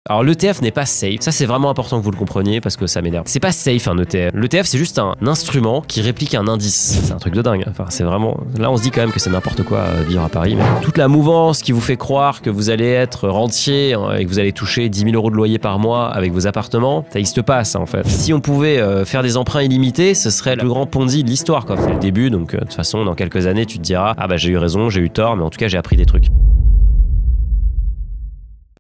Alors l'ETF n'est pas safe, ça c'est vraiment important que vous le compreniez parce que ça m'énerve. C'est pas safe un ETF. L'ETF c'est juste un instrument qui réplique un indice. C'est un truc de dingue. Enfin c'est vraiment... Là on se dit quand même que c'est n'importe quoi vivre à Paris. Mais toute la mouvance qui vous fait croire que vous allez être rentier et que vous allez toucher 10 000 € de loyer par mois avec vos appartements, ça n'existe pas ça en fait. Si on pouvait faire des emprunts illimités, ce serait le plus grand Ponzi de l'histoire quoi. C'est le début donc de toute façon dans quelques années tu te diras ah bah j'ai eu raison, j'ai eu tort mais en tout cas j'ai appris des trucs.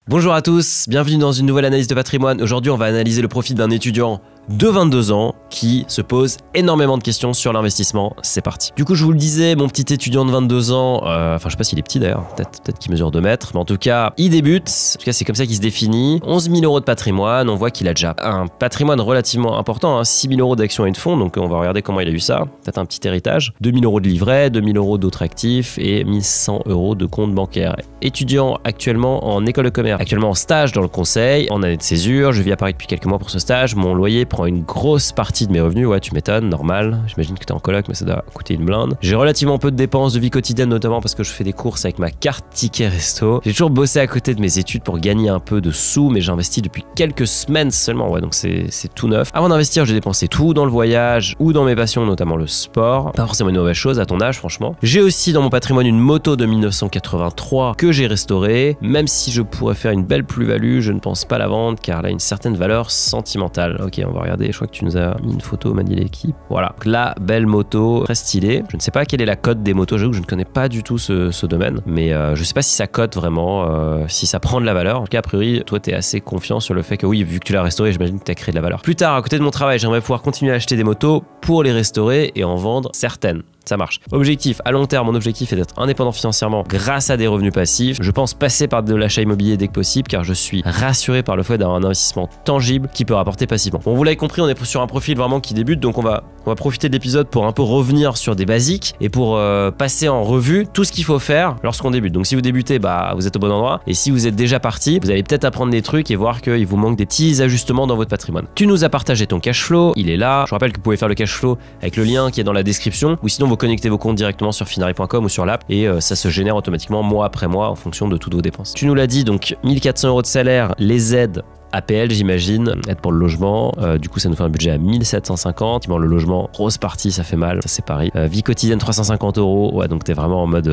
Bonjour à tous, bienvenue dans une nouvelle analyse de patrimoine. Aujourd'hui, on va analyser le profil d'un étudiant de 22 ans qui se pose énormément de questions sur l'investissement. C'est parti. Du coup, je vous le disais, mon petit étudiant de 22 ans, enfin, je sais pas s'il est petit d'ailleurs, peut-être qu'il mesure 2 mètres, mais en tout cas, il débute. En tout cas, c'est comme ça qu'il se définit. 11 000 € de patrimoine, on voit qu'il a déjà un patrimoine relativement important, hein, 6 000 € d'actions et de fonds, donc on va regarder comment il a eu ça. Peut-être un petit héritage. 2 000 € de livret, 2 000 € d'autres actifs et 1 100 € de compte bancaire. Étudiant actuellement en école de commerce, actuellement en stage dans le conseil, en année de césure, je vis à Paris depuis quelques mois pour ce stage, mon loyer prend une grosse partie de mes revenus, ouais tu m'étonnes, normal, j'imagine que t'es en coloc mais ça doit coûter une blinde. J'ai relativement peu de dépenses de vie quotidienne notamment parce que je fais des courses avec ma carte ticket resto. J'ai toujours bossé à côté de mes études pour gagner un peu de sous mais j'investis depuis quelques semaines seulement, ouais donc c'est tout neuf. Avant d'investir j'ai dépensé tout dans le voyage ou dans mes passions notamment le sport, pas forcément une mauvaise chose à ton âge franchement. J'ai aussi dans mon patrimoine une moto de 1983 que j'ai restaurée, même si je pourrais faire une belle plus-value, je ne pense pas la vendre car elle a une certaine valeur sentimentale. Ok, on va regarder, je crois que tu nous as mis une photo, Mani l'équipe. Voilà, donc la belle moto, très stylée. Je ne sais pas quelle est la cote des motos, j'avoue que je ne connais pas du tout ce domaine, mais je ne sais pas si ça cote vraiment, si ça prend de la valeur. En tout cas, a priori, toi, tu es assez confiant sur le fait que oui, vu que tu l'as restauré, j'imagine que tu as créé de la valeur. Plus tard, à côté de mon travail, j'aimerais pouvoir continuer à acheter des motos pour les restaurer et en vendre certaines. Ça marche. Objectif, à long terme, mon objectif est d'être indépendant financièrement grâce à des revenus passifs. Je pense passer par de l'achat immobilier dès que possible car je suis rassuré par le fait d'avoir un investissement tangible qui peut rapporter passivement. Bon, vous l'avez compris, on est sur un profil vraiment qui débute, donc on va profiter de l'épisode pour un peu revenir sur des basiques et pour passer en revue tout ce qu'il faut faire lorsqu'on débute. Donc si vous débutez, bah vous êtes au bon endroit et si vous êtes déjà parti, vous allez peut-être apprendre des trucs et voir qu'il vous manque des petits ajustements dans votre patrimoine. Tu nous as partagé ton cash flow, il est là. Je rappelle que vous pouvez faire le cash flow avec le lien qui est dans la description ou sinon vous connectez vos comptes directement sur finari.com ou sur l'app et ça se génère automatiquement mois après mois en fonction de toutes vos dépenses. Tu nous l'as dit, donc 1 400 € de salaire, les aides APL j'imagine, aide pour le logement, du coup ça nous fait un budget à 1 750, le logement, grosse partie, ça fait mal, ça c'est Paris. Vie quotidienne 350 €, ouais donc t'es vraiment en mode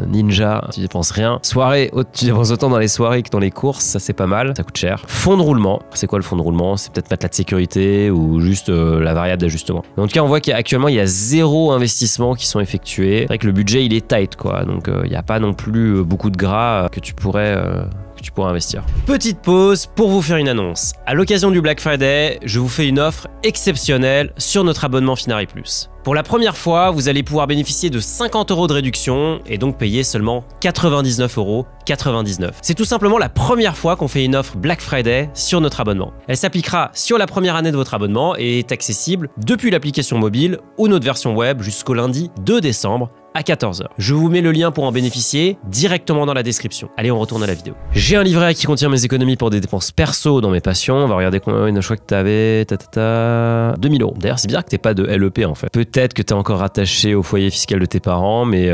ninja, tu dépenses rien. Soirée, tu dépenses autant dans les soirées que dans les courses, ça c'est pas mal, ça coûte cher. Fonds de roulement, c'est quoi le fonds de roulement? C'est peut-être matelas de sécurité ou juste la variable d'ajustement. En tout cas on voit qu'actuellement il y a 0 investissements qui sont effectués, c'est vrai que le budget il est tight quoi, donc il n'y a pas non plus beaucoup de gras que tu pourrais investir. Petite pause pour vous faire une annonce. À l'occasion du Black Friday, je vous fais une offre exceptionnelle sur notre abonnement Finari Plus. Pour la première fois, vous allez pouvoir bénéficier de 50 € de réduction et donc payer seulement 99,99 €. C'est tout simplement la première fois qu'on fait une offre Black Friday sur notre abonnement. Elle s'appliquera sur la première année de votre abonnement et est accessible depuis l'application mobile ou notre version web jusqu'au lundi 2 décembre à 14 h. Je vous mets le lien pour en bénéficier directement dans la description. Allez, on retourne à la vidéo. J'ai un livret qui contient mes économies pour des dépenses perso dans mes passions. On va regarder combien je crois que tu avais 2 000 €. D'ailleurs, c'est bizarre que tu n'aies pas de LEP en fait. Peut-être que tu es encore attaché au foyer fiscal de tes parents, mais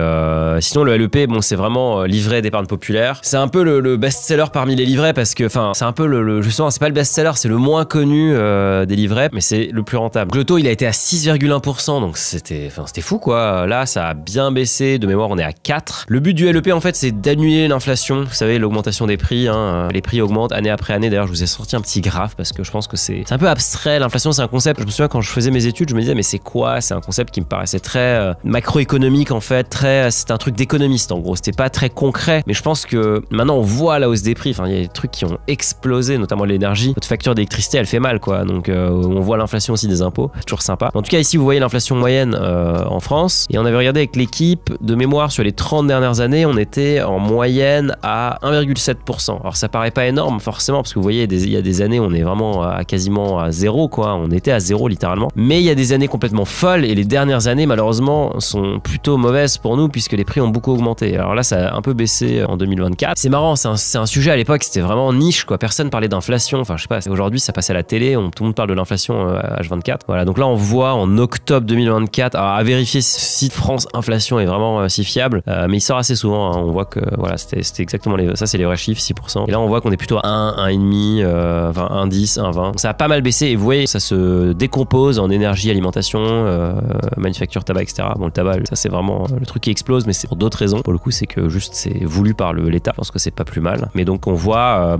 sinon le LEP, bon, c'est vraiment livret d'épargne populaire. C'est un peu le best-seller parmi les livrets parce que, enfin, c'est un peu justement, c'est pas le best-seller, c'est le moins connu des livrets, mais c'est le plus rentable. Le taux, il a été à 6,1%, donc c'était fou quoi. Là, ça a bien baissé, de mémoire on est à 4. Le but du LEP en fait c'est d'annuler l'inflation, vous savez l'augmentation des prix, hein. Les prix augmentent année après année, d'ailleurs je vous ai sorti un petit graphe parce que je pense que c'est un peu abstrait, l'inflation c'est un concept, je me souviens quand je faisais mes études je me disais mais c'est quoi, c'est un concept qui me paraissait très macroéconomique en fait, c'était un truc d'économiste en gros, c'était pas très concret, mais je pense que maintenant on voit la hausse des prix, enfin il y a des trucs qui ont explosé, notamment l'énergie, votre facture d'électricité elle fait mal quoi, donc on voit l'inflation aussi des impôts, c'est toujours sympa. En tout cas ici vous voyez l'inflation moyenne en France et on avait regardé avec l'équipe de mémoire sur les 30 dernières années, on était en moyenne à 1,7%. Alors ça paraît pas énorme forcément parce que vous voyez il y a des années on est vraiment quasiment à 0 quoi, on était à 0 littéralement. Mais il y a des années complètement folles et les dernières années malheureusement sont plutôt mauvaises pour nous puisque les prix ont beaucoup augmenté. Alors là ça a un peu baissé en 2024. C'est marrant, c'est un sujet à l'époque, c'était vraiment niche quoi, personne parlait d'inflation, enfin je sais pas, aujourd'hui ça passe à la télé, tout le monde parle de l'inflation H24. Voilà, donc là on voit en octobre 2024, alors à vérifier site France Inflation l'évaluation est vraiment si fiable, mais il sort assez souvent, hein. On voit que voilà, c'était exactement ça c'est les vrais chiffres, 6%. Et là on voit qu'on est plutôt à 1, 1,5, 1,10, 1,20. Donc ça a pas mal baissé et vous voyez, ça se décompose en énergie, alimentation, manufacture, tabac, etc. Bon, le tabac, ça c'est vraiment le truc qui explose, mais c'est pour d'autres raisons. Pour le coup, c'est que juste c'est voulu par l'État. Je pense que c'est pas plus mal. Mais donc on voit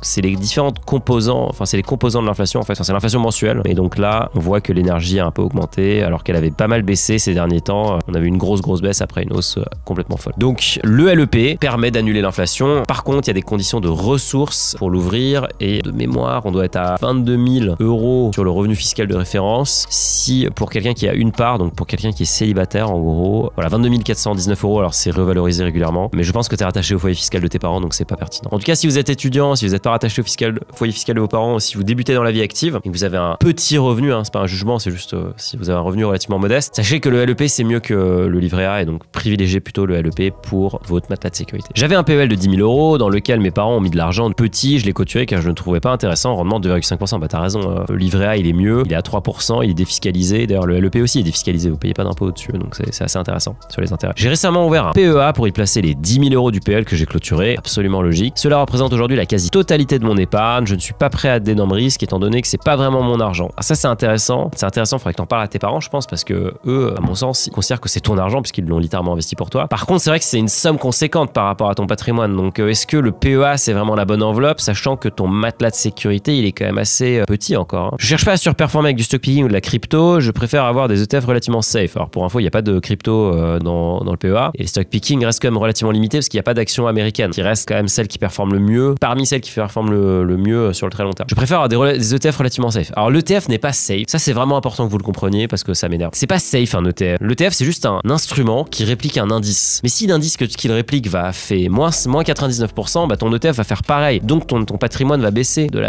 c'est les différentes composants, enfin c'est les composants de l'inflation en fait, enfin, c'est l'inflation mensuelle. Et donc là, on voit que l'énergie a un peu augmenté alors qu'elle avait pas mal baissé ces derniers temps. On avait une grosse baisse après une hausse complètement folle. Donc le LEP permet d'annuler l'inflation. Par contre, il y a des conditions de ressources pour l'ouvrir et de mémoire, on doit être à 22 000 € sur le revenu fiscal de référence. Si pour quelqu'un qui a une part, donc pour quelqu'un qui est célibataire en gros, voilà, 22 419 €. Alors c'est revalorisé régulièrement, mais je pense que tu es rattaché au foyer fiscal de tes parents, donc c'est pas pertinent. En tout cas, si vous êtes étudiant, si vous n'êtes pas rattaché au foyer fiscal de vos parents, si vous débutez dans la vie active et que vous avez un petit revenu, hein, c'est pas un jugement, c'est juste si vous avez un revenu relativement modeste, sachez que le LEP c'est mieux que le livret A et donc privilégiez plutôt le LEP pour votre matelas de sécurité. J'avais un PEL de 10 000 € dans lequel mes parents ont mis de l'argent petit, je l'ai clôturé car je ne trouvais pas intéressant, rendement de 2,5%. Bah t'as raison, le livret A il est mieux, il est à 3%, il est défiscalisé, d'ailleurs le LEP aussi est défiscalisé, vous payez pas d'impôt au-dessus, donc c'est assez intéressant sur les intérêts. J'ai récemment ouvert un PEA pour y placer les 10 000 € du PEL que j'ai clôturé, absolument logique. Cela représente aujourd'hui la quasi-totalité de mon épargne, je ne suis pas prêt à d'énormes risques étant donné que c'est pas vraiment mon argent. Ah, ça c'est intéressant, faudrait que t'en parles à tes parents je pense parce que eux, à mon sens, ils considèrent que c'est ton argent puisqu'ils l'ont littéralement investi pour toi. Par contre, c'est vrai que c'est une somme conséquente par rapport à ton patrimoine, donc est-ce que le PEA c'est vraiment la bonne enveloppe, sachant que ton matelas de sécurité il est quand même assez petit encore, hein. Je cherche pas à surperformer avec du stock picking ou de la crypto, je préfère avoir des ETF relativement safe. Alors pour info, il n'y a pas de crypto dans le PEA et le stock picking reste quand même relativement limité parce qu'il n'y a pas d'actions américaines qui reste quand même celle qui performe le mieux parmi celles qui performent le mieux sur le très long terme. Je préfère avoir des ETF relativement safe. Alors l'ETF n'est pas safe, ça c'est vraiment important que vous le compreniez parce que ça m'énerve. C'est pas safe un ETF. L'ETF c'est juste un instrument qui réplique un indice. Mais si l'indice qu'il réplique fait moins 99%, bah ton ETF va faire pareil. Donc ton patrimoine va baisser de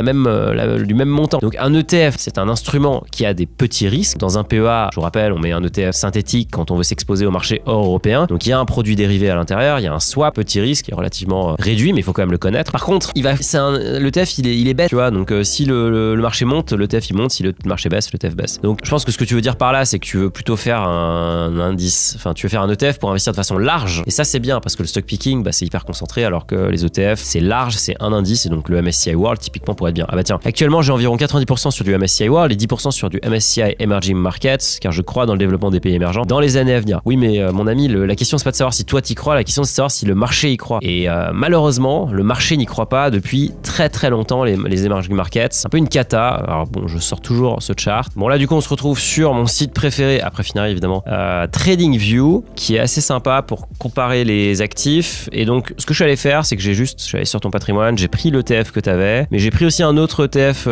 du même montant. Donc un ETF c'est un instrument qui a des petits risques. Dans un PEA, je vous rappelle, on met un ETF synthétique quand on veut s'exposer au marché hors européen. Donc il y a un produit dérivé à l'intérieur, il y a un swap, petit risque qui est relativement réduit, mais il faut quand même le connaître. Par contre, l'ETF il est bête, tu vois. Donc si le marché monte, l'ETF il monte, si le marché baisse, l'ETF baisse. Donc je pense que ce que tu veux dire par là, c'est que tu veux plutôt faire un indice, enfin tu veux faire un ETF pour investir de façon large. Et ça c'est bien parce que le stock picking, c'est hyper concentré alors que les ETF c'est large, c'est un indice et donc le MSCI World typiquement pourrait être bien. Ah bah tiens, actuellement j'ai environ 90% sur du MSCI World et 10% sur du MSCI Emerging Markets car je crois dans le développement des pays émergents dans les années à venir. Oui mais mon ami, la question c'est pas de savoir si toi t'y crois, la question c'est de savoir si le marché y croit. Et malheureusement, le marché n'y croit pas depuis très longtemps, les emerging markets. C'est un peu une cata. Alors bon, je sors toujours ce chart. Bon là du coup on se retrouve sur mon site préféré, après Finari évidemment, TradingView, qui est assez sympa pour comparer les actifs. Et donc ce que je suis allé faire, c'est que je suis allé sur ton patrimoine, j'ai pris l'ETF que tu avais, mais j'ai pris aussi un autre ETF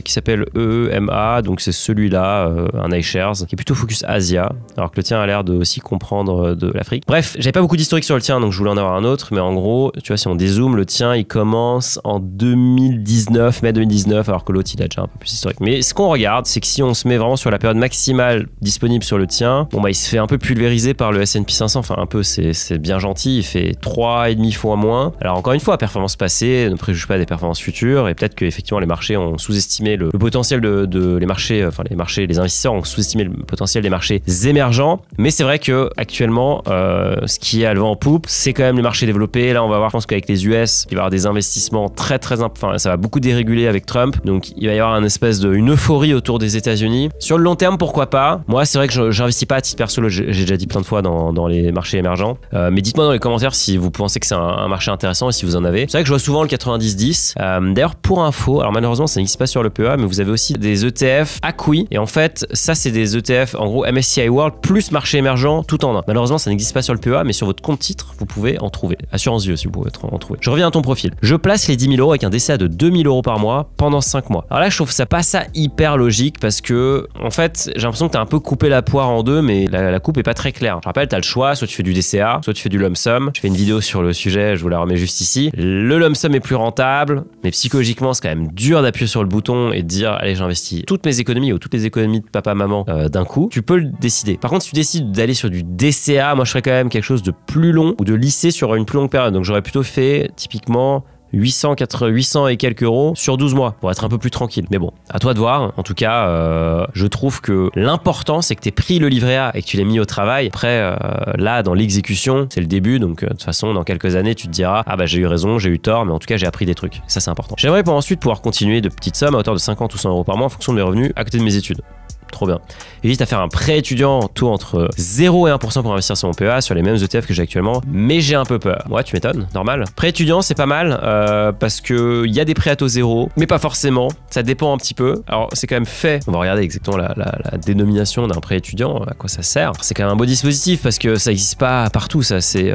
qui s'appelle EEMA, donc c'est celui-là, un iShares, qui est plutôt focus Asia, alors que le tien a l'air de aussi comprendre de l'Afrique. Bref, j'avais pas beaucoup d'historique sur le tien, donc je voulais en avoir un autre, mais en gros, tu vois, si on dézoome, le tien il commence en 2019, mai 2019, alors que l'autre il a déjà un peu plus historique. Mais ce qu'on regarde, c'est que si on se met vraiment sur la période maximale disponible sur le tien, bon bah il se fait un peu pulvériser par le S&P 500, enfin un peu, c'est bien gentil, il fait 3,5 fois moins. Alors encore une fois, performance passée ne préjuge pas des performances futures, et peut-être que effectivement les marchés ont sous-estimé le potentiel de les marchés, les investisseurs ont sous-estimé le potentiel des marchés émergents. Mais c'est vrai que actuellement, ce qui est à le vent en poupe, c'est quand même les marchés développés. Là, on va voir, je pense qu'avec les US, il va y avoir des investissements enfin ça va beaucoup déréguler avec Trump, donc il va y avoir une espèce une euphorie autour des États-Unis. Sur le long terme, pourquoi pas? Moi, c'est vrai que j'investis pas à titre perso, j'ai déjà dit plein de fois dans les marchés émergents. Mais dites-moi dans les commentaires si vous pensez que c'est un marché intéressant et si vous en avez. C'est vrai que je vois souvent le 90-10. D'ailleurs, pour info, alors malheureusement, ça n'existe pas sur le PEA, mais vous avez aussi des ETF ACWI. Et en fait, ça, c'est des ETF, en gros, MSCI World plus marché émergent tout en un. Malheureusement, ça n'existe pas sur le PEA, mais sur votre compte titre, vous pouvez en trouver. Assurance vie aussi, vous pouvez en trouver. Je reviens à ton profil. Je place les 10 000 € avec un DCA de 2 000 € par mois pendant 5 mois. Alors là, je trouve ça pas ça hyper logique parce que, en fait, j'ai l'impression que t'as un peu coupé la poire en deux, mais la coupe est pas très claire. Je rappelle, t'as le choix, soit tu fais du DCA, soit tu fais du lump sum. Je fais une vidéo sur le sujet, je vous la remets juste ici. Le lump sum est plus rentable, mais psychologiquement, c'est quand même dur d'appuyer sur le bouton et de dire, allez, j'investis toutes mes économies ou toutes les économies de papa, maman d'un coup. Tu peux le décider. Par contre, si tu décides d'aller sur du DCA, moi, je ferais quand même quelque chose de plus long ou de lisser sur une plus longue période. Donc, j'aurais plutôt fait, typiquement, 800 et quelques euros sur 12 mois pour être un peu plus tranquille. Mais bon, à toi de voir. En tout cas, je trouve que l'important, c'est que tu aies pris le livret A et que tu l'aies mis au travail. Après, là, dans l'exécution, c'est le début. Donc, de toute façon, dans quelques années, tu te diras, ah bah j'ai eu raison, j'ai eu tort, mais en tout cas, j'ai appris des trucs. Ça, c'est important. J'aimerais pour ensuite pouvoir continuer de petites sommes à hauteur de 50 ou 100 euros par mois en fonction de mes revenus à côté de mes études. Trop bien. J'hésite à faire un prêt étudiant taux entre 0 et 1% pour investir sur mon PEA sur les mêmes ETF que j'ai actuellement, mais j'ai un peu peur. Ouais, tu m'étonnes, normal. Prêt étudiant, c'est pas mal parce que il y a des prêts à taux zéro, mais pas forcément. Ça dépend un petit peu. Alors, c'est quand même fait. On va regarder exactement la dénomination d'un prêt étudiant, à quoi ça sert. C'est quand même un beau dispositif parce que ça n'existe pas partout. Ça, c'est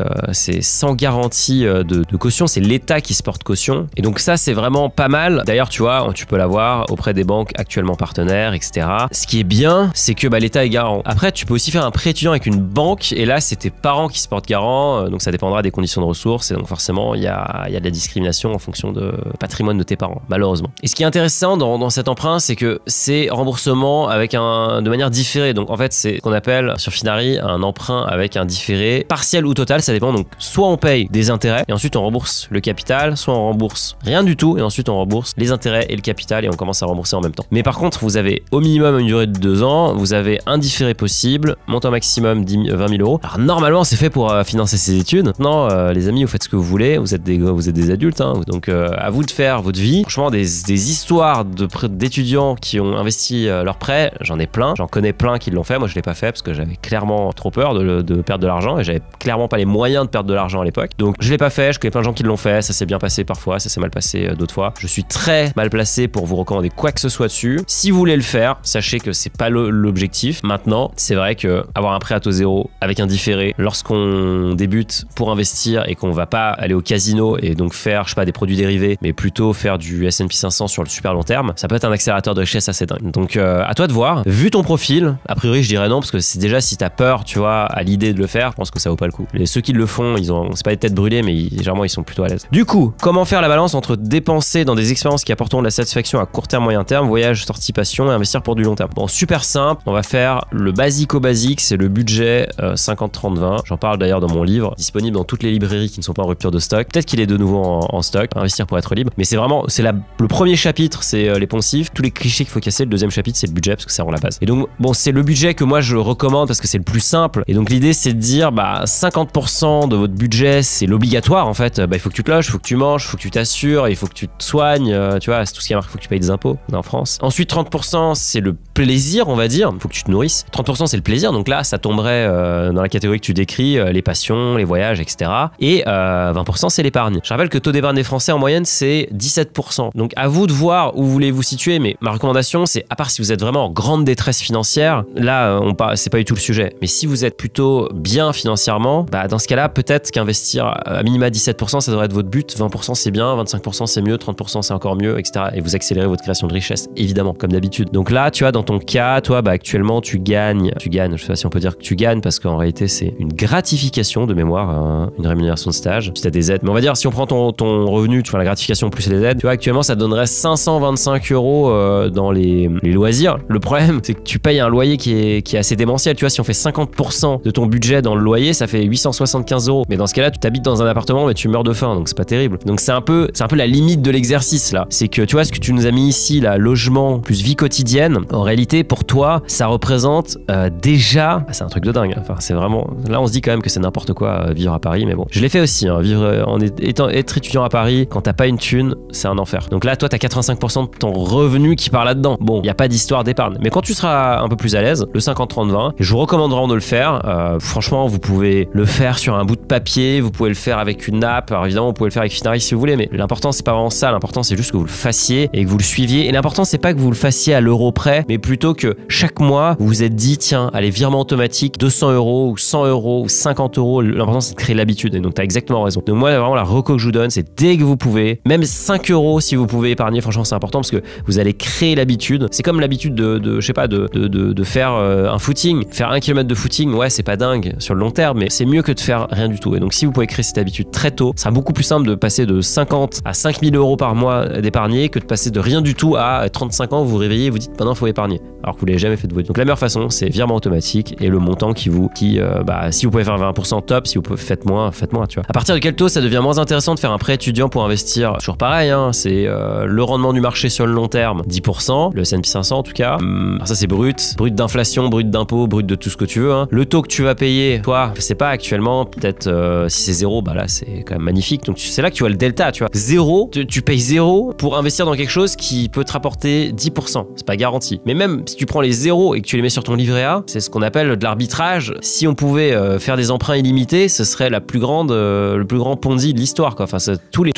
sans garantie de caution. C'est l'État qui se porte caution. Et donc ça, c'est vraiment pas mal. D'ailleurs, tu vois, tu peux l'avoir auprès des banques actuellement partenaires, etc. Ce qui est bien, c'est que l'État est garant. Après, tu peux aussi faire un prêt étudiant avec une banque et là, c'est tes parents qui se portent garant, donc ça dépendra des conditions de ressources et donc forcément, il y a de la discrimination en fonction de patrimoine de tes parents, malheureusement. Et ce qui est intéressant dans cet emprunt, c'est que c'est remboursement avec de manière différée. Donc en fait, c'est ce qu'on appelle sur Finari un emprunt avec un différé partiel ou total, ça dépend. Donc soit on paye des intérêts et ensuite on rembourse le capital, soit on rembourse rien du tout et ensuite on rembourse les intérêts et le capital et on commence à rembourser en même temps. Mais par contre, vous avez au minimum une durée de 2 ans, vous avez un différé possible, montant maximum 20 000 euros. Alors normalement c'est fait pour financer ses études. Maintenant les amis, vous faites ce que vous voulez, vous êtes des adultes, hein. Donc à vous de faire votre vie. Franchement des histoires d'étudiants qui ont investi leurs prêts, j'en ai plein, j'en connais plein qui l'ont fait. Moi je l'ai pas fait parce que j'avais clairement trop peur de perdre de l'argent et j'avais clairement pas les moyens de perdre de l'argent à l'époque. Donc je l'ai pas fait, je connais plein de gens qui l'ont fait, ça s'est bien passé parfois, ça s'est mal passé d'autres fois. Je suis très mal placé pour vous recommander quoi que ce soit dessus. Si vous voulez le faire, sachez que c'est pas l'objectif. Maintenant, c'est vrai que avoir un prêt à taux zéro avec un différé lorsqu'on débute pour investir et qu'on va pas aller au casino et donc faire, je sais pas, des produits dérivés, mais plutôt faire du S&P 500 sur le super long terme, ça peut être un accélérateur de richesse assez dingue. Donc à toi de voir. Vu ton profil, a priori je dirais non parce que c'est déjà si t'as peur, tu vois, à l'idée de le faire, je pense que ça vaut pas le coup. Ceux qui le font, c'est pas des têtes brûlées, mais généralement ils sont plutôt à l'aise. Du coup, comment faire la balance entre dépenser dans des expériences qui apporteront de la satisfaction à court terme, moyen terme, voyage, sortie, passion et investir pour du long terme? Bon, super simple, on va faire le basique-basique, c'est le budget 50-30-20. J'en parle d'ailleurs dans mon livre, disponible dans toutes les librairies qui ne sont pas en rupture de stock. Peut-être qu'il est de nouveau en stock, investir pour être libre. Mais c'est vraiment, le premier chapitre, c'est les poncifs, tous les clichés qu'il faut casser. Le deuxième chapitre, c'est le budget parce que ça rend la base. Et donc, bon, c'est le budget que moi je recommande parce que c'est le plus simple. Et donc l'idée, c'est de dire, 50% de votre budget, c'est l'obligatoire en fait. Il faut que tu te loges, il faut que tu manges, il faut que tu t'assures, il faut que tu te soignes, tu vois, c'est tout ce qui est marqué, il faut que tu payes des impôts en France. Ensuite, 30%, c'est le plaisir, on va dire. Il faut que tu te nourrisses. 30%, c'est le plaisir. Donc là, ça tomberait dans la catégorie que tu décris, les passions, les voyages, etc. Et 20%, c'est l'épargne. Je rappelle que le taux d'épargne des Français en moyenne, c'est 17%. Donc à vous de voir où voulez vous situer. Mais ma recommandation, c'est, à part si vous êtes vraiment en grande détresse financière, là, c'est pas du tout le sujet. Mais si vous êtes plutôt bien financièrement, dans ce cas-là, peut-être qu'investir à minima 17%, ça devrait être votre but. 20%, c'est bien. 25%, c'est mieux. 30%, c'est encore mieux, etc. Et vous accélérez votre création de richesse, évidemment, comme d'habitude. Donc là, tu vois, dans ton cas, toi, actuellement, tu gagnes, je sais pas si on peut dire que tu gagnes parce qu'en réalité, c'est une gratification de mémoire, une rémunération de stage. Si tu as des aides, mais on va dire, si on prend ton revenu, tu vois, la gratification plus les aides, tu vois, actuellement, ça donnerait 525 euros dans les loisirs. Le problème, c'est que tu payes un loyer qui est assez démentiel. Tu vois, si on fait 50% de ton budget dans le loyer, ça fait 875 euros. Mais dans ce cas-là, tu t'habites dans un appartement, mais tu meurs de faim, donc c'est pas terrible. Donc c'est un peu la limite de l'exercice là. C'est que tu vois, ce que tu nous as mis ici, là, logement plus vie quotidienne, en réalité, pour toi, ça représente déjà, c'est un truc de dingue. Enfin, c'est vraiment, là, on se dit quand même que c'est n'importe quoi vivre à Paris, mais bon, je l'ai fait aussi. Vivre être étudiant à Paris, quand t'as pas une thune, c'est un enfer. Donc là, toi, t'as 85% de ton revenu qui part là-dedans. Bon, il y a pas d'histoire d'épargne, mais quand tu seras un peu plus à l'aise, le 50-30-20, je vous recommande vraiment de le faire. Franchement, vous pouvez le faire sur un bout de papier, vous pouvez le faire avec une app. Alors évidemment, vous pouvez le faire avec Finari si vous voulez, mais l'important, c'est pas vraiment ça. L'important, c'est juste que vous le fassiez et que vous le suiviez. Et l'important, c'est pas que vous le fassiez à l'euro près, mais plutôt que chaque mois, vous vous êtes dit, tiens, allez, virement automatique, 200 euros ou 100 euros ou 50 euros. L'important, c'est de créer l'habitude. Et donc, t'as exactement raison. Donc, moi, vraiment, la reco que je vous donne, c'est dès que vous pouvez, même 5 euros si vous pouvez épargner, franchement, c'est important parce que vous allez créer l'habitude. C'est comme l'habitude de je sais pas, de faire un footing. Faire 1 km de footing, ouais, c'est pas dingue sur le long terme, mais c'est mieux que de faire rien du tout. Et donc, si vous pouvez créer cette habitude très tôt, ça sera beaucoup plus simple de passer de 50 à 5000 euros par mois d'épargner que de passer de rien du tout à 35 ans, vous vous réveillez et vous dites, maintenant, il faut épargner. alors que vous l'avez jamais fait de votre vie. Donc la meilleure façon, c'est virement automatique et le montant si vous pouvez faire 20% top, si vous pouvez faites moins, tu vois. À partir de quel taux ça devient moins intéressant de faire un prêt étudiant pour investir? Toujours pareil, hein, c'est le rendement du marché sur le long terme, 10%, le S&P 500 en tout cas. Alors ça c'est brut d'inflation, brut d'impôt, brut de tout ce que tu veux, hein. Le taux que tu vas payer, toi, je sais pas actuellement, peut-être si c'est 0, bah là c'est quand même magnifique. Donc c'est là que tu vois le delta, tu vois. 0, tu payes 0 pour investir dans quelque chose qui peut te rapporter 10%. C'est pas garanti. Mais même si tu prends les 0 et que tu les mets sur ton livret A, c'est ce qu'on appelle de l'arbitrage. Si on pouvait faire des emprunts illimités, ce serait le plus grand Ponzi de l'histoire, quoi. Enfin, tous les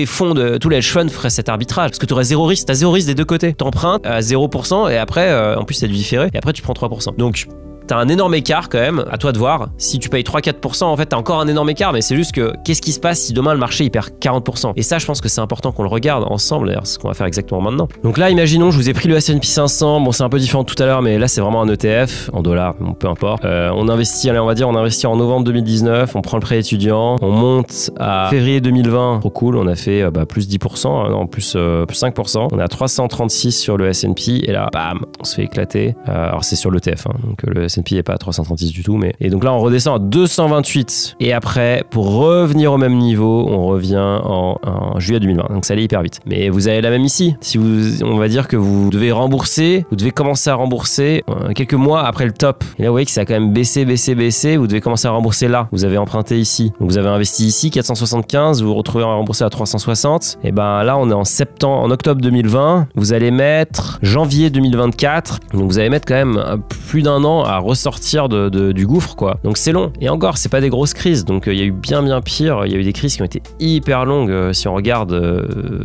fonds tous les hedge funds feraient cet arbitrage. Parce que tu aurais zéro risque, t'as zéro risque des deux côtés. T'empruntes à 0% et après, en plus t'as du différé, et après tu prends 3%. Donc, t'as un énorme écart quand même, à toi de voir. Si tu payes 3-4%, en fait, t'as encore un énorme écart, mais c'est juste que qu'est-ce qui se passe si demain le marché il perd 40%? Et ça, je pense que c'est important qu'on le regarde ensemble, d'ailleurs, c'est ce qu'on va faire exactement maintenant. Donc là, imaginons, je vous ai pris le S&P 500, bon, c'est un peu différent de tout à l'heure, mais là, c'est vraiment un ETF, en dollars, bon, peu importe. On investit en novembre 2019, on prend le prêt étudiant, on monte à février 2020, trop cool, on a fait plus 10%, non, plus 5%, on est à 336 sur le S&P, et là, bam, on se fait éclater. Alors, c'est sur l'ETF, hein, donc le S&P n'est pas à 336 du tout, mais... Et donc là, on redescend à 228. Et après, pour revenir au même niveau, on revient en juillet 2020. Donc ça allait hyper vite. Mais vous avez la même ici. Si on va dire que vous devez commencer à rembourser quelques mois après le top. Et là, vous voyez que ça a quand même baissé. Vous devez commencer à rembourser là. Vous avez emprunté ici. Donc vous avez investi ici, 475. Vous vous retrouvez à rembourser à 360. Et ben là, on est en octobre 2020. Vous allez mettre janvier 2024. Donc vous allez mettre quand même plus d'un an à ressortir du gouffre, quoi. Donc c'est long. Et encore, c'est pas des grosses crises. Donc il y a eu bien pire. Il y a eu des crises qui ont été hyper longues. Si on regarde,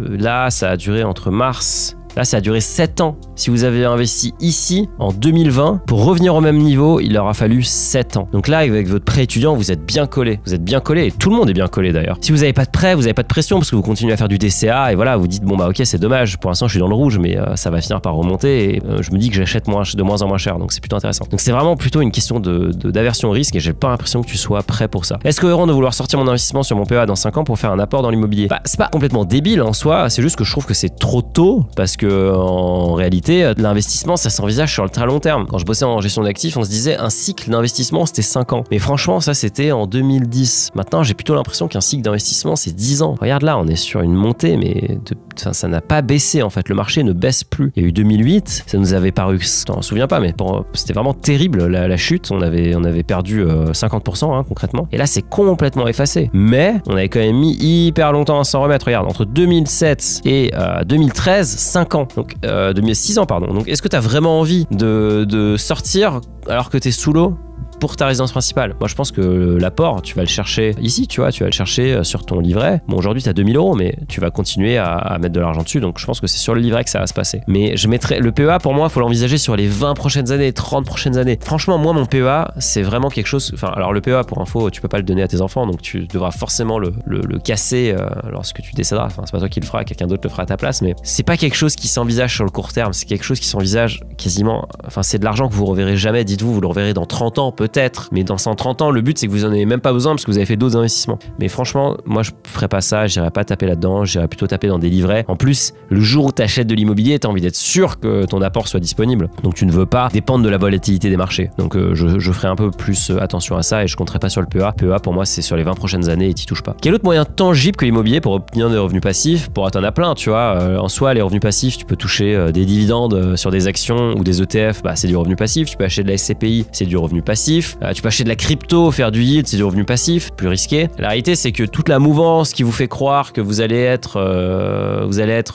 là, ça a duré entre mars... Là, ça a duré 7 ans. Si vous avez investi ici, en 2020, pour revenir au même niveau, il aura fallu 7 ans. Donc là, avec votre prêt étudiant, vous êtes bien collé. Vous êtes bien collé, et tout le monde est bien collé d'ailleurs. Si vous n'avez pas de prêt, vous n'avez pas de pression, parce que vous continuez à faire du DCA, et voilà, vous dites, bon bah ok, c'est dommage, pour l'instant je suis dans le rouge, mais ça va finir par remonter, et je me dis que j'achète de moins en moins cher, donc c'est plutôt intéressant. Donc c'est vraiment plutôt une question d'aversion au risque, et j'ai pas l'impression que tu sois prêt pour ça. Est-ce cohérent de vouloir sortir mon investissement sur mon PEA dans 5 ans pour faire un apport dans l'immobilier? Bah, c'est pas complètement débile en soi, c'est juste que je trouve que c'est trop tôt, parce que en réalité, l'investissement, ça s'envisage sur le très long terme. Quand je bossais en gestion d'actifs, on se disait un cycle d'investissement, c'était 5 ans. Mais franchement, ça, c'était en 2010. Maintenant, j'ai plutôt l'impression qu'un cycle d'investissement, c'est 10 ans. Regarde là, on est sur une montée, mais ça n'a pas baissé, en fait. Le marché ne baisse plus. Il y a eu 2008, ça nous avait paru, je m'en souviens pas, mais c'était vraiment terrible, la chute. On avait perdu 50%, hein, concrètement. Et là, c'est complètement effacé. Mais on avait quand même mis hyper longtemps à s'en remettre. Regarde, entre 2007 et 2013, 5 ans. Donc, 6 ans, pardon. Donc, est-ce que tu as vraiment envie de sortir alors que tu es sous l'eau pour ta résidence principale? Moi, je pense que l'apport, tu vas le chercher ici, tu vois, tu vas le chercher sur ton livret. Bon, aujourd'hui, tu as 2000 €, mais tu vas continuer à mettre de l'argent dessus, donc je pense que c'est sur le livret que ça va se passer. Mais je mettrais le PEA, pour moi, il faut l'envisager sur les 20 prochaines années, 30 prochaines années. Franchement, moi, mon PEA, c'est vraiment quelque chose... Enfin, alors le PEA, pour info, tu peux pas le donner à tes enfants, donc tu devras forcément le casser lorsque tu décéderas. Enfin, c'est pas toi qui le fera, quelqu'un d'autre le fera à ta place, mais c'est pas quelque chose qui s'envisage sur le court terme, c'est quelque chose qui s'envisage quasiment... Enfin, c'est de l'argent que vous reverrez jamais, dites-vous, vous le reverrez dans 30 ans, peut-être, mais dans 130 ans, le but c'est que vous en ayez même pas besoin parce que vous avez fait d'autres investissements. Mais franchement, moi je ferais pas ça, j'irais pas taper là-dedans, j'irais plutôt taper dans des livrets. En plus, le jour où tu achètes de l'immobilier, tu as envie d'être sûr que ton apport soit disponible. Donc tu ne veux pas dépendre de la volatilité des marchés. Donc je ferai un peu plus attention à ça et je compterai pas sur le PEA. PEA pour moi c'est sur les 20 prochaines années et t'y touches pas. Quel autre moyen tangible que l'immobilier pour obtenir des revenus passifs? Pour t'en as plein, tu vois. En soi, les revenus passifs, tu peux toucher des dividendes sur des actions ou des ETF, bah c'est du revenu passif. Tu peux acheter de la SCPI, c'est du revenu passif. Tu peux acheter de la crypto, faire du yield, c'est du revenu passif, plus risqué. La réalité, c'est que toute la mouvance qui vous fait croire que vous allez être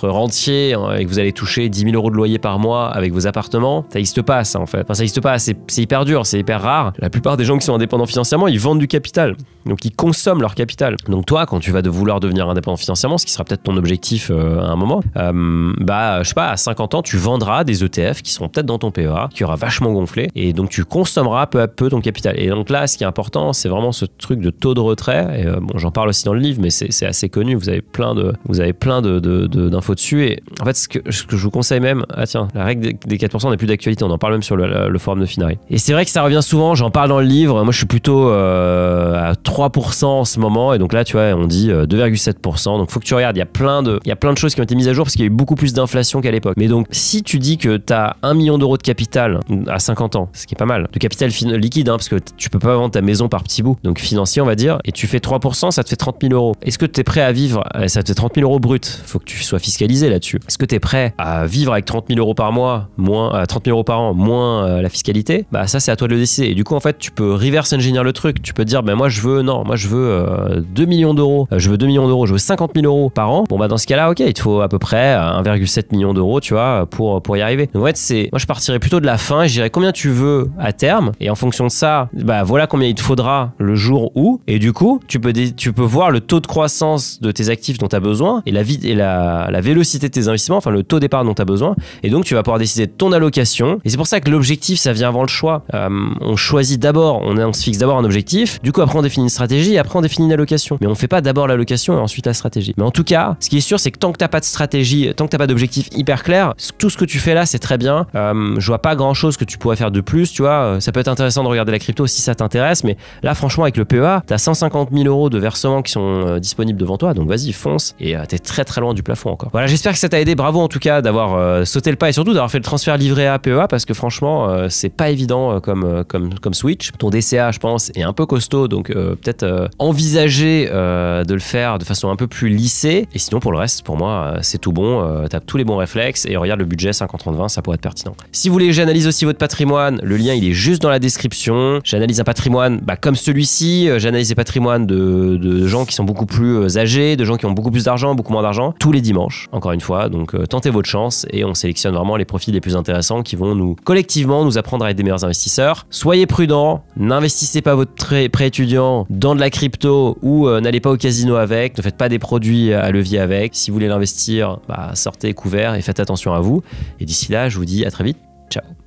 rentier et que vous allez toucher 10 000 € de loyer par mois avec vos appartements, ça n'existe pas, ça, en fait. Enfin, ça n'existe pas, c'est hyper dur, c'est hyper rare. La plupart des gens qui sont indépendants financièrement, ils vendent du capital. Donc, ils consomment leur capital. Donc, toi, quand tu vas vouloir devenir indépendant financièrement, ce qui sera peut-être ton objectif à un moment, je sais pas, à 50 ans, tu vendras des ETF qui seront peut-être dans ton PEA, qui aura vachement gonflé. Et donc, tu consommeras peu à peu peu ton capital. Et donc là, ce qui est important, c'est vraiment ce truc de taux de retrait. Et bon, j'en parle aussi dans le livre, mais c'est assez connu. Vous avez plein d'infos dessus. Et en fait, ce que je vous conseille même, tiens, la règle des 4% n'est plus d'actualité. On en parle même sur le forum de Finari. Et c'est vrai que ça revient souvent. J'en parle dans le livre. Moi, je suis plutôt à 3% en ce moment. Et donc là, tu vois, on dit 2,7%. Donc, faut que tu regardes. Il y a plein de choses qui ont été mises à jour parce qu'il y a eu beaucoup plus d'inflation qu'à l'époque. Mais donc, si tu dis que tu as 1 million d'euros de capital à 50 ans, ce qui est pas mal, de capital liquide, parce que tu peux pas vendre ta maison par petits bouts, donc financier, on va dire, et tu fais 3%, ça te fait 30 000 euros. Est-ce que tu es prêt à vivre? Ça te fait 30 000 euros brut. Faut que tu sois fiscalisé là-dessus. Est-ce que tu es prêt à vivre avec 30 000 euros par mois, moins 30 000 euros par an, moins la fiscalité? Bah, ça, c'est à toi de le décider. Et du coup, en fait, tu peux reverse engineer le truc. Tu peux te dire, ben moi, je veux 2 millions d'euros. Je veux 2 millions d'euros. Je veux 50 000 euros par an. Bon, bah, dans ce cas-là, ok, il te faut à peu près 1,7 million d'euros, tu vois, pour y arriver. Donc, en fait, moi, je partirais plutôt de la fin et je dirais combien tu veux à terme. Et en fonction de ça, bah, voilà combien il te faudra le jour où. Et du coup, tu peux voir le taux de croissance de tes actifs dont tu as besoin et la vélocité de tes investissements, enfin, le taux d'épargne dont tu as besoin. Et donc, tu vas pouvoir décider de ton allocation. Et c'est pour ça que l'objectif, ça vient avant le choix. On choisit d'abord, on se fixe d'abord un objectif. Du coup, après, on définit une stratégie et après, on définit une allocation. Mais on fait pas d'abord l'allocation et ensuite la stratégie. Mais en tout cas, ce qui est sûr, c'est que tant que t'as pas de stratégie, tant que t'as pas d'objectif hyper clair, tout ce que tu fais là, c'est très bien. Je vois pas grand chose que tu pourrais faire de plus, tu vois. Ça peut être intéressant de regarder la crypto si ça t'intéresse, mais là, franchement, avec le PEA, t'as 150 000 euros de versements qui sont disponibles devant toi, donc vas-y, fonce, et t'es très très loin du plafond encore. Voilà, j'espère que ça t'a aidé. Bravo en tout cas d'avoir sauté le pas et surtout d'avoir fait le transfert livret A PEA parce que franchement, c'est pas évident comme switch. Ton DCA, je pense, est un peu costaud, donc peut-être envisager de le faire de façon un peu plus lissée. Et sinon, pour le reste, pour moi, c'est tout bon. T'as tous les bons réflexes et regarde le budget 50-30-20, ça pourrait être pertinent. Si vous voulez que j'analyse aussi votre patrimoine, le lien il est juste dans la description. J'analyse un patrimoine comme celui-ci. J'analyse des patrimoines de gens qui sont beaucoup plus âgés, de gens qui ont beaucoup plus d'argent, beaucoup moins d'argent, tous les dimanches, encore une fois. Donc tentez votre chance et on sélectionne vraiment les profils les plus intéressants qui vont collectivement nous apprendre à être des meilleurs investisseurs. Soyez prudents, n'investissez pas votre prêt étudiant dans de la crypto ou n'allez pas au casino avec, ne faites pas des produits à levier avec. Si vous voulez l'investir, sortez couvert et faites attention à vous. Et d'ici là, je vous dis à très vite. Ciao.